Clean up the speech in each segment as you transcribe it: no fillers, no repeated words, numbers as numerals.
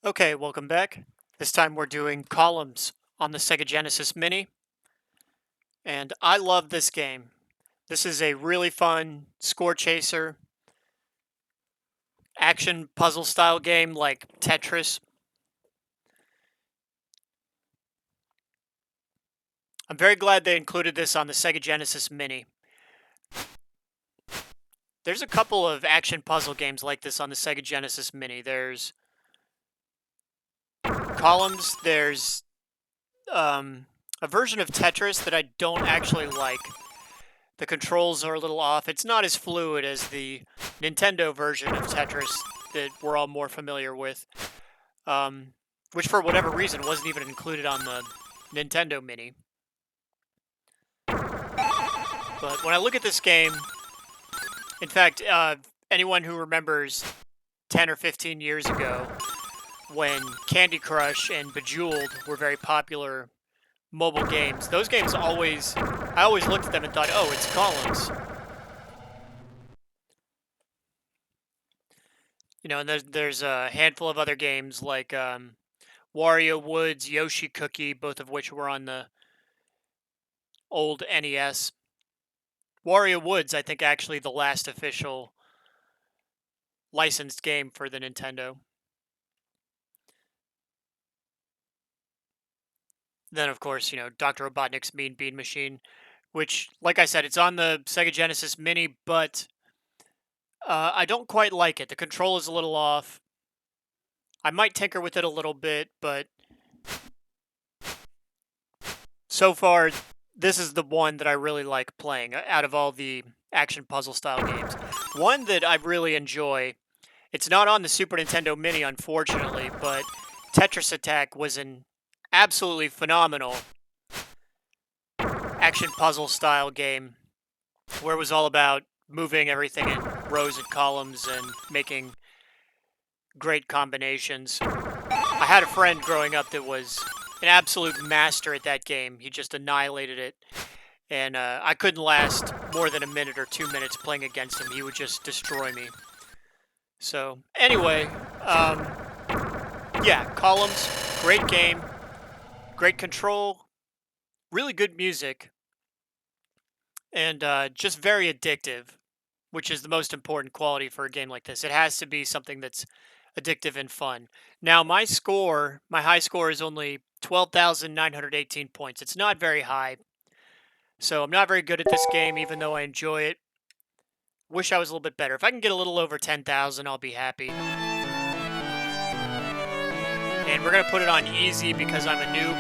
Okay, welcome back. This time we're doing columns on the Sega Genesis Mini, and I love this game. This is a really fun score chaser, action puzzle style game like Tetris. I'm very glad they included this on the Sega Genesis Mini. There's a couple of action puzzle games like this on the Sega Genesis Mini. There's columns, there's a version of Tetris that I don't actually like. The controls are a little off. It's not as fluid as the Nintendo version of Tetris that we're all more familiar with, which for whatever reason wasn't even included on the Nintendo Mini. But when I look at this game, in fact, anyone who remembers 10 or 15 years ago when Candy Crush and Bejeweled were very popular mobile games, those games I always looked at them and thought, oh, it's columns. And there's a handful of other games like Wario Woods, Yoshi Cookie, both of which were on the old NES. Wario Woods, I think, actually the last official licensed game for the Nintendo. Then, of course, Dr. Robotnik's Mean Bean Machine, which, like I said, it's on the Sega Genesis Mini, but I don't quite like it. The control is a little off. I might tinker with it a little bit, but so far, this is the one that I really like playing out of all the action puzzle style games. One that I really enjoy, it's not on the Super Nintendo Mini, unfortunately, but Tetris Attack was an absolutely phenomenal action puzzle style game where it was all about moving everything in rows and columns and making great combinations. I had a friend growing up that was an absolute master at that game. He just annihilated it. And I couldn't last more than a minute or 2 minutes playing against him. He would just destroy me. So, anyway, yeah, columns, great game, great control, really good music, and just very addictive, which is the most important quality for a game like this. It has to be something that's addictive and fun. Now, my high score is only 12,918 points. It's not very high, so I'm not very good at this game, even though I enjoy it. Wish I was a little bit better. If I can get a little over 10,000, I'll be happy. And we're going to put it on easy because I'm a noob.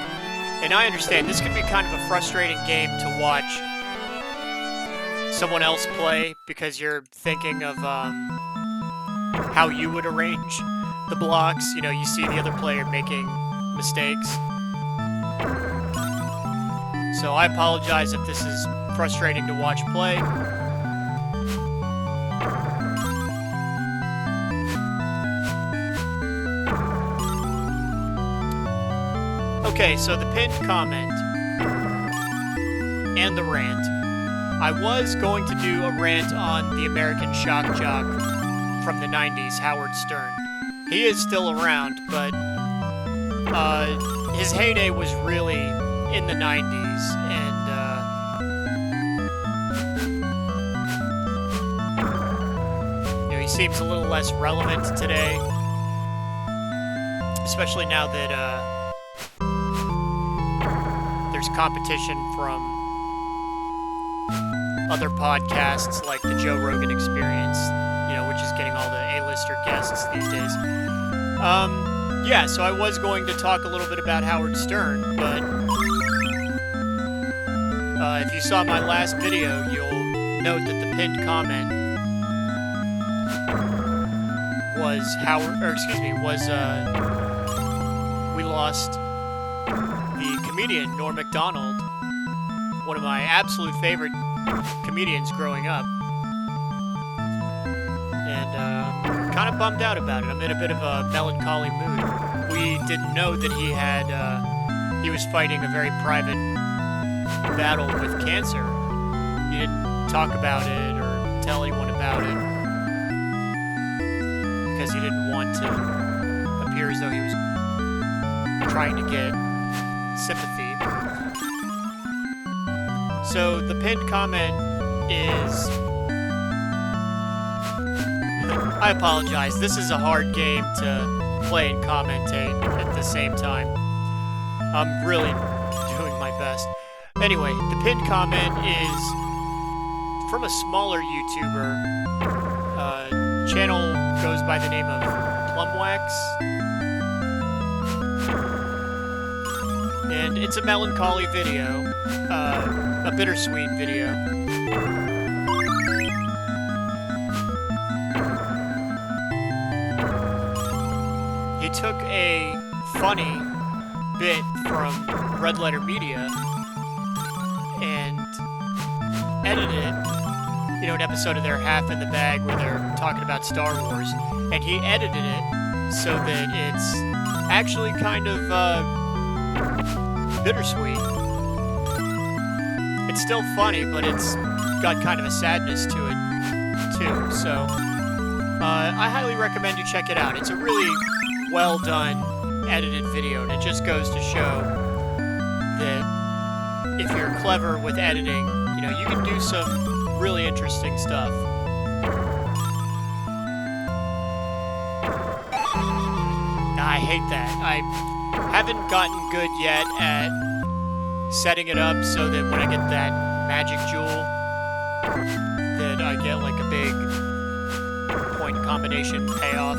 And I understand this can be kind of a frustrating game to watch someone else play because you're thinking of how you would arrange the blocks. You see the other player making mistakes. So I apologize if this is frustrating to watch play. Okay, so the pinned comment and the rant. I was going to do a rant on the American shock jock from the 90s, Howard Stern. He is still around, but his heyday was really in the 90s, and he seems a little less relevant today, especially now that there's competition from other podcasts like the Joe Rogan Experience, which is getting all the A-lister guests these days. Yeah, so I was going to talk a little bit about Howard Stern, but if you saw my last video, you'll note that the pinned comment was we lost the comedian Norm MacDonald, one of my absolute favorite comedians growing up, and kind of bummed out about it. I'm in a bit of a melancholy mood. We didn't know that he was fighting a very private battle with cancer. He didn't talk about it or tell anyone about it because he didn't want to appear as though he was trying to get sympathy. So the pinned comment is... I apologize. This is a hard game to play and commentate at the same time. I'm really doing my best. Anyway, the pinned comment is from a smaller YouTuber. Channel goes by the name of Plumwax. And it's a melancholy video. A bittersweet video. He took a funny bit from Red Letter Media and edited it, you know, an episode of their Half in the Bag where they're talking about Star Wars, and he edited it so that it's actually kind of bittersweet. It's still funny, but it's got kind of a sadness to it too, so I highly recommend you check it out. It's a really well done edited video, and it just goes to show that if you're clever with editing, you know, you can do some really interesting stuff. I hate that. I haven't gotten good yet at setting it up so that when I get that magic jewel, that I get like a big point combination payoff.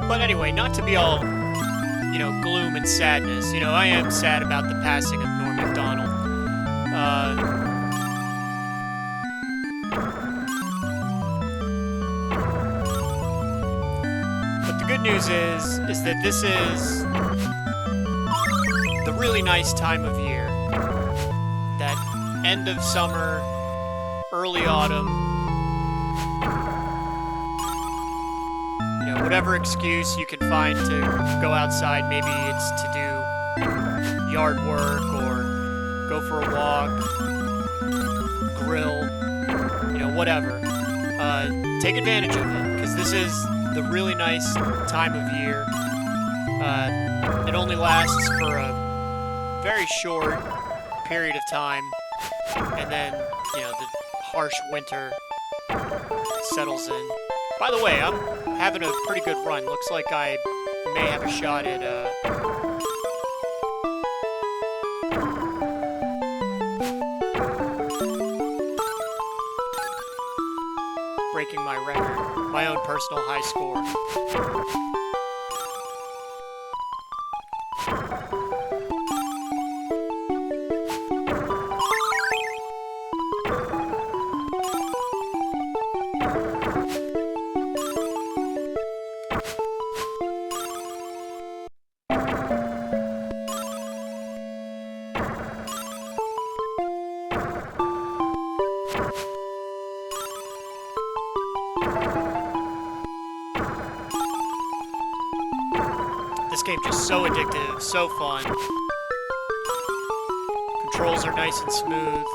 But anyway, not to be all, you know, gloom and sadness. You know, I am sad about the passing of Norm MacDonald. But the good news is that this is the really nice time of year. That end of summer, early autumn. Whatever excuse you can find to go outside, maybe it's to do yard work or go for a walk, grill, you know, whatever. Take advantage of it, because this is the really nice time of year. It only lasts for a very short period of time, and then, you know, the harsh winter settles in. By the way, I'm having a pretty good run. Looks like I may have a shot at breaking my record, my own personal high score. This game just so addictive, so fun. Controls are nice and smooth.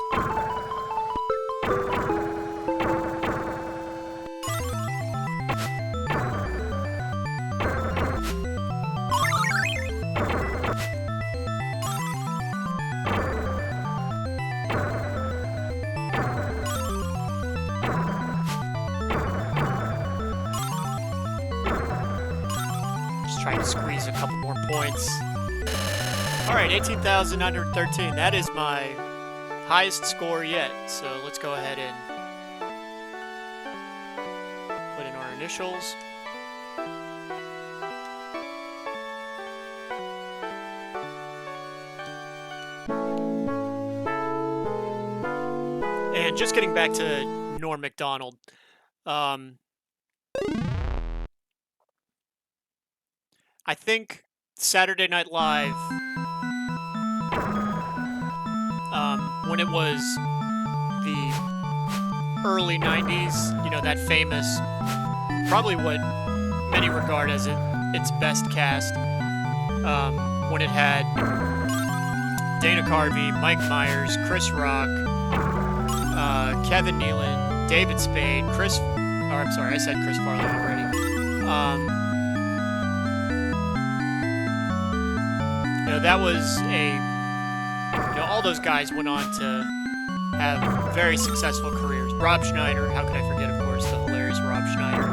Trying to squeeze a couple more points. Alright, 18,913. That is my highest score yet. So let's go ahead and put in our initials. And just getting back to Norm MacDonald. I think Saturday Night Live, when it was the early 90s, that famous, probably what many regard as its best cast, when it had Dana Carvey, Mike Myers, Chris Rock, Kevin Nealon, David Spade, I'm sorry, I said Chris Farley already. That was all those guys went on to have very successful careers. Rob Schneider, how could I forget, of course, the hilarious Rob Schneider.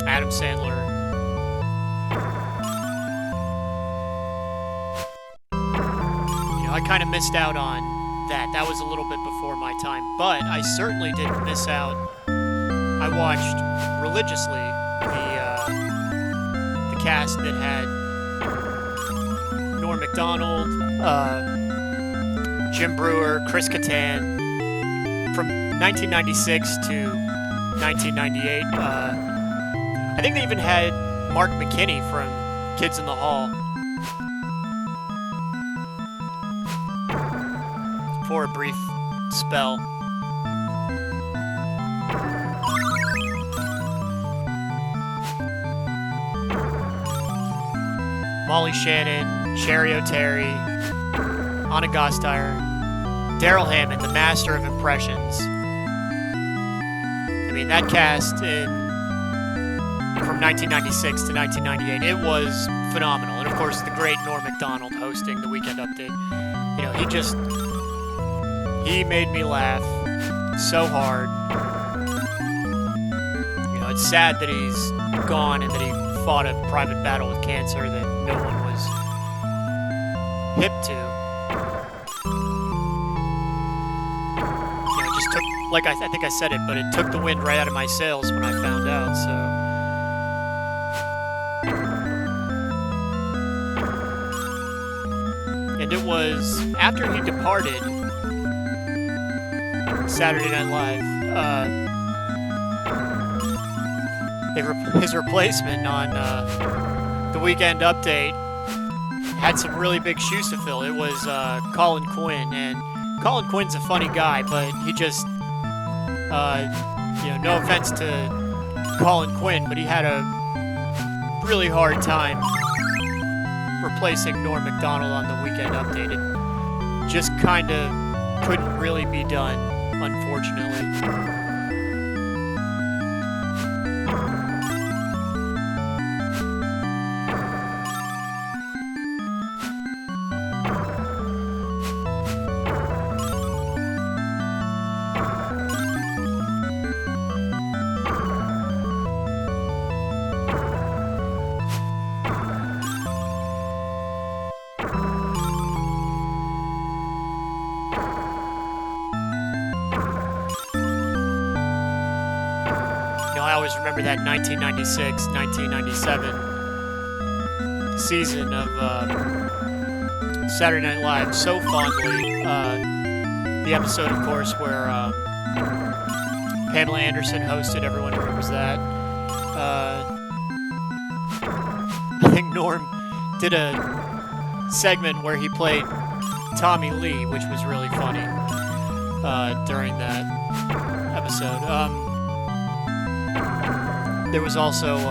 Adam Sandler. I kind of missed out on that. That was a little bit before my time, but I certainly didn't miss out. I watched religiously the cast that had Norm MacDonald, Jim Brewer, Chris Kattan, from 1996 to 1998. I think they even had Mark McKinney from Kids in the Hall for a brief spell. Molly Shannon, Sherry O'Terry, Anna Gasteyer, Daryl Hammond, the master of impressions. I mean, that cast from 1996 to 1998, it was phenomenal. And of course, the great Norm MacDonald hosting the Weekend Update. He made me laugh so hard. It's sad that he's gone and that he fought a private battle with cancer that no one was hip to. It just took, like I think I said it, but it took the wind right out of my sails when I found out, so. And it was after he departed Saturday Night Live, his replacement on the Weekend Update had some really big shoes to fill. It was Colin Quinn, and Colin Quinn's a funny guy, but he just, no offense to Colin Quinn, but he had a really hard time replacing Norm MacDonald on the Weekend Update. It just kind of couldn't really be done, unfortunately. I always remember that 1996-1997 season of Saturday Night Live so fondly. The episode, of course, where Pamela Anderson hosted. Everyone remembers that. I think Norm did a segment where he played Tommy Lee, which was really funny during that episode. There was also the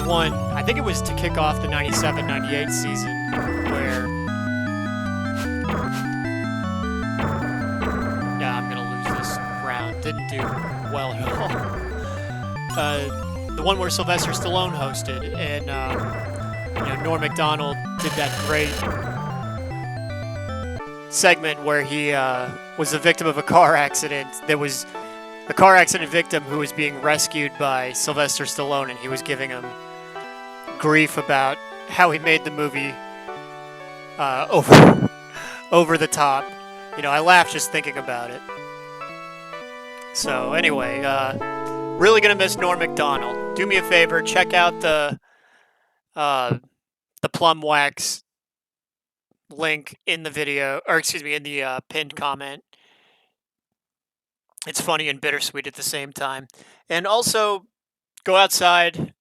one, I think it was to kick off the 97-98 season, where, I'm going to lose this round. Didn't do well at all. The one where Sylvester Stallone hosted, and Norm MacDonald did that great segment where he was the victim of a car accident. There was a car accident victim who was being rescued by Sylvester Stallone, and he was giving him grief about how he made the movie over the top. I laughed just thinking about it. So anyway, really gonna miss Norm MacDonald. Do me a favor, check out the Plum Wax link in the video, or excuse me, in the pinned comment. It's funny and bittersweet at the same time. And also go outside,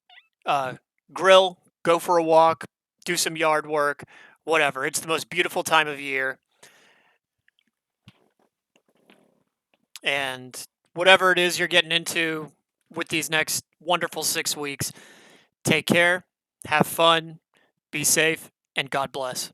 uh, grill, go for a walk, do some yard work, whatever. It's the most beautiful time of year. And whatever it is you're getting into with these next wonderful 6 weeks, take care, have fun, be safe, and God bless.